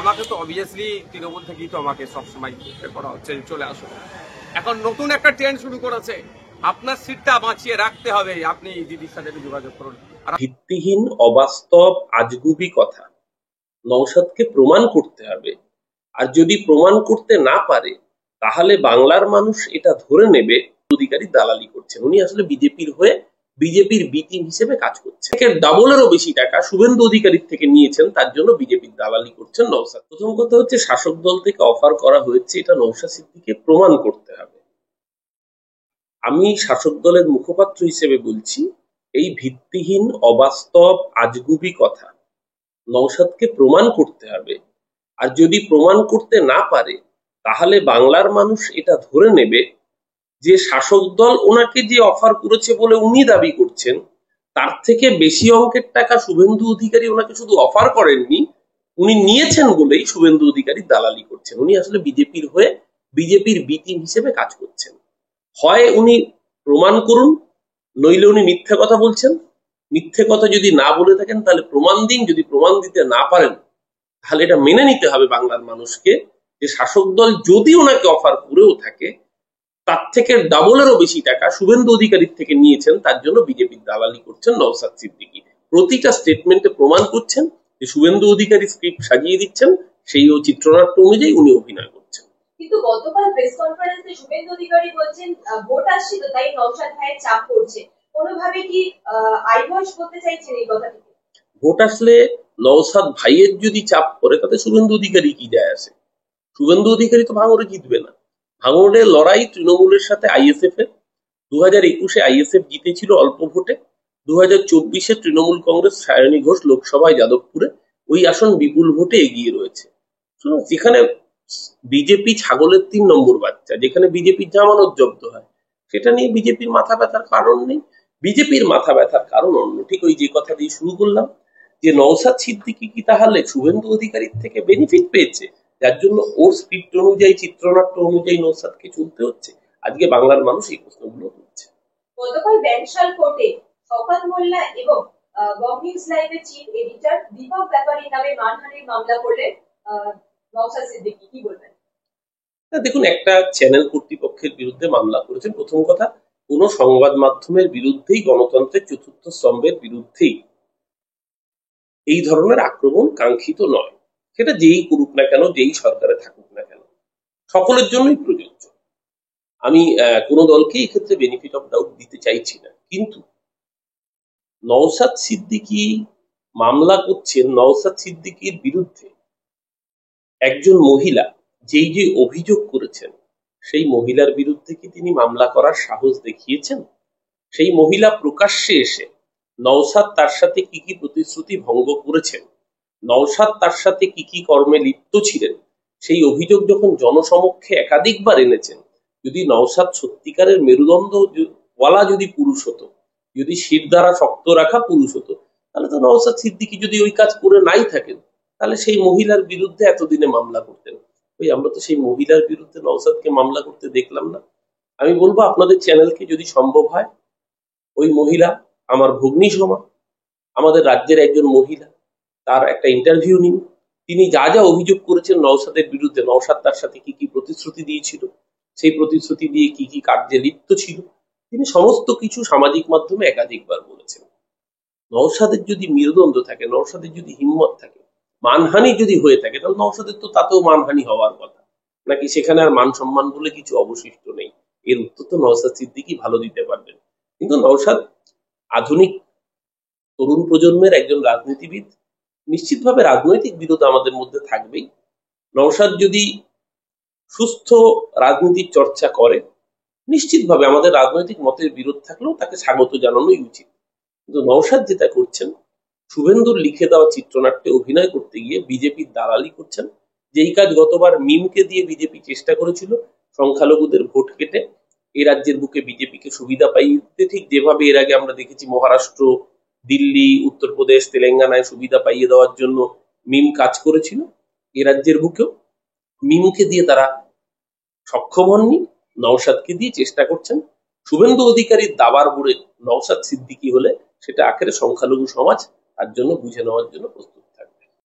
আমাকে তো অবভিয়াসলি তৃণমূল থেকেই তো আমাকে সবসময় করা হচ্ছে, চলে আসো। এখন নতুন একটা ট্রেন্ড শুরু করেছে, আপনার সিটটা বাঁচিয়ে রাখতে হবে, আপনি দিদির সাথে যোগাযোগ করুন। ভিত্তিহীন, অবাস্তব, আজগুবি কথা নওশাদকে প্রমাণ করতে হবে। আর যদি প্রমাণ করতে না পারে তাহলে বাংলার মানুষ এটা ধরে নেবে অধিকারী দালালি করছেন। উনি আসলে বিজেপির হয়ে বিজেপির বি টিম হিসেবে কাজ করছেন। ডাবলেরও বেশি টাকা শুভেন্দু অধিকারীর থেকে নিয়েছেন, তার জন্য বিজেপির দালালি করছেন নওশাদ। প্রথম কথা হচ্ছে, শাসক দল থেকে অফার করা হয়েছে, এটা নওশাদ সিদ্দিকীকে প্রমাণ করতে হবে। আমি শাসক দলের মুখপাত্র হিসেবে বলছি, এই ভিত্তিহীন, অবাস্তব, আজগুবি কথা নওশাদকে প্রমাণ করতে হবে। আর যদি প্রমাণ করতে না পারে তাহলে বাংলার মানুষ এটা ধরে নেবে যে শাসক দল ওনাকে যে অফার করেছে বলে উনি দাবি করছেন, তার থেকে বেশি অঙ্কের টাকা শুভেন্দু অধিকারী ওনাকে শুধু অফার করেননি, উনি নিয়েছেন বলেই শুভেন্দু অধিকারী দালালি করছেন। উনি আসলে বিজেপির হয়ে বিজেপির বি টিম হিসেবে কাজ করছেন। হয় উনি প্রমাণ করুন, নইলে উনি মিথ্যে কথা বলছেন। মিথ্যে কথা যদি না বলে থাকেন তাহলে প্রমাণ দিন। যদি প্রমাণ দিতে না পারেন তাহলে এটা মেনে নিতে হবে বাংলার মানুষকে যে শাসক দল যদি ওনাকে অফার করেও থাকে, তার থেকে ডাবলেরও বেশি টাকা শুভেন্দু অধিকারীর থেকে নিয়েছেন, তার জন্য বিজেপির দালালি করছেন নওশাদ সিদ্দিকী। প্রতিটা স্টেটমেন্টে প্রমাণ করছেন যে শুভেন্দু অধিকারী স্ক্রিপ্ট সাজিয়ে দিচ্ছেন, সেই চিত্রনাট্য অনুযায়ী উনি অভিনয় করছেন। কিন্তু গতকাল প্রেস কনফারেন্সে শুভেন্দু অধিকারী বলছেন ভোট আসছে তো তাই নওশাদ ভাইয়ের চাপ পড়ছে। কোনোভাবে কি আইওয়াশ করতে চাইছেন এই কথাটিকে? ভোট আসলে নওশাদ ভাইয়ের যদি চাপ পড়ে তাতে শুভেন্দু অধিকারী কি যায় আসে? শুভেন্দু অধিকারী তো ভাঙড়ে জিতবে না। ভাঙড়ের লড়াই তৃণমূলের সাথে আইএসএফ এর। 2021-এ আইএসএফ জিতেছিল অল্প ভোটে। 2024-এ তৃণমূল কংগ্রেস সায়নী ঘোষ লোকসভায় যাদবপুরে ওই আসন বিপুল ভোটে এগিয়ে রয়েছে। যেখানে বিজেপি ছাগলের 3 নম্বর বাচ্চা, যেখানে বিজেপির জামানত জব্দ হয়, সেটা নিয়ে বিজেপির মাথা ব্যথার কারণ নেই। বিজেপির মাথা ব্যথার কারণ অন্য। ঠিক ওই যে কথা দিয়ে শুরু করলাম, যে নওশাদ সিদ্দিকী কি তাহলে শুভেন্দু অধিকারীর থেকে বেনিফিট পেয়েছে, যার জন্য ওর স্ক্রিপ্ট অনুযায়ী, চিত্রনাট্য অনুযায়ী নওশাদকে চলতে হচ্ছে? আজকে বাংলার মানুষ এই প্রশ্নগুলো করছে। গতকাল ব্যাংশাল কোর্টে শওকত মোল্লা এবং বং নিউজ লাইভের চিফ এডিটর দীপক ব্যাপারীর নামে মানহানির মামলা করলেন নওশাদ সিদ্দিকী, কি বলবেন? দেখুন, একটা চ্যানেল কর্তৃপক্ষের বিরুদ্ধে মামলা করেছেন। প্রথম কথা, কোন সংবাদ মাধ্যমের বিরুদ্ধেই, গণতন্ত্রের চতুর্থ স্তম্ভের বিরুদ্ধেই এই ধরনের আক্রমণ কাঙ্ক্ষিত নয়। সেটা যেই করুক না কেন, যেই সরকারে থাকুক না কেন, সকলের জন্যই প্রযোজ্য। আমি কোনো দলকে এই ক্ষেত্রে বেনিফিট অফ ডাউট দিতে চাইছি না। কিন্তু নওশাদ সিদ্দিকী মামলা করছেন, নওশাদ সিদ্দিকীর বিরুদ্ধে একজন মহিলা যেই যে অভিযোগ করেছেন, সেই মহিলার বিরুদ্ধে কি তিনি মামলা করার সাহস দেখিয়েছেন? সেই মহিলা প্রকাশ্যে এসে নওশাদ তার সাথে কি কি প্রতিশ্রুতি ভঙ্গ করেছেন, নওশাদ তার সাথে কি কি কর্মে লিপ্ত ছিলেন, সেই অভিযোগ যখন জনসমক্ষে একাধিকবার এনেছেন, যদি নওশাদ সত্যিকারের মেরুদণ্ড ওয়ালা যদি পুরুষ হতো, যদি শির দ্বারা শক্ত রাখা পুরুষ হতো, তাহলে তো নওশাদ সিদ্দিকী যদি ওই কাজ করে নাই থাকেন, তাহলে সেই মহিলার বিরুদ্ধে এতদিনে মামলা করতেন। ওই আমরা তো সেই মহিলার বিরুদ্ধে নওশাদকে মামলা করতে দেখলাম না। আমি বলবো আপনাদের চ্যানেলকে যদি সম্ভব হয়, ওই মহিলা আমার ভগ্নী সমা, আমাদের রাজ্যের একজন মহিলা, তার একটা ইন্টারভিউ নিন। তিনি যা যা অভিযোগ করেছেন নওশাদের বিরুদ্ধে, নওশাদ তার সাথে কি কি প্রতিশ্রুতি দিয়েছিল, সেই প্রতিশ্রুতি দিয়ে কি কি কার্যে লিপ্ত ছিল, তিনি সমস্ত কিছু সামাজিক মাধ্যমে একাধিকবার বলেছেন। নওশাদের যদি মেরুদণ্ড থাকে, নওশাদের যদি হিম্মত থাকে, মানহানি যদি হয়ে থাকে, তাহলে নওশাদের তো তাতেও মানহানি হওয়ার কথা নাকি? সেখানে আর মান সম্মান বলে কিছু অবশিষ্ট নেই? এর উত্তর তো নওশাদ সিদ্দিকী ভালো দিতে পারবেন। কিন্তু নওশাদ আধুনিক তরুণ প্রজন্মের একজন রাজনীতিবিদ। নিশ্চিতভাবে রাজনৈতিক বিরোধ আমাদের মধ্যে থাকবেই। নওশাদ যদি সুস্থ রাজনীতির চর্চা করে, নিশ্চিতভাবে আমাদের রাজনৈতিক মতের বিরোধ থাকলেও তাকে স্বাগত জানানোই উচিত। কিন্তু নওশাদ যেটা করছেন, শুভেন্দুর লিখে দেওয়া চিত্রনাট্যে অভিনয় করতে গিয়ে বিজেপির দালালি করছেন। যেই কাজ গতবার মিমকে দিয়ে বিজেপি চেষ্টা করেছিল, সংখ্যালঘুদের ভোট কেটে এই রাজ্যের বুকে বিজেপিকে সুবিধা পাইয়ে দিতে, ঠিক যেভাবে এর আগে আমরা দেখেছি মহারাষ্ট্র, দিল্লি, উত্তরপ্রদেশ, তেলেঙ্গানায় সুবিধা পাইয়ে দেওয়ার জন্য মিম কাজ করেছিল, এ রাজ্যের বুকেও মিমকে দিয়ে তারা সক্ষম হননি, নওশাদকে দিয়ে চেষ্টা করছেন। শুভেন্দু অধিকারীর দাবার বুড়ে নওশাদ সিদ্দিকী হলে সেটা আখেরে সংখ্যালঘু সমাজ তার জন্য বুঝে নেওয়ার জন্য প্রস্তুত।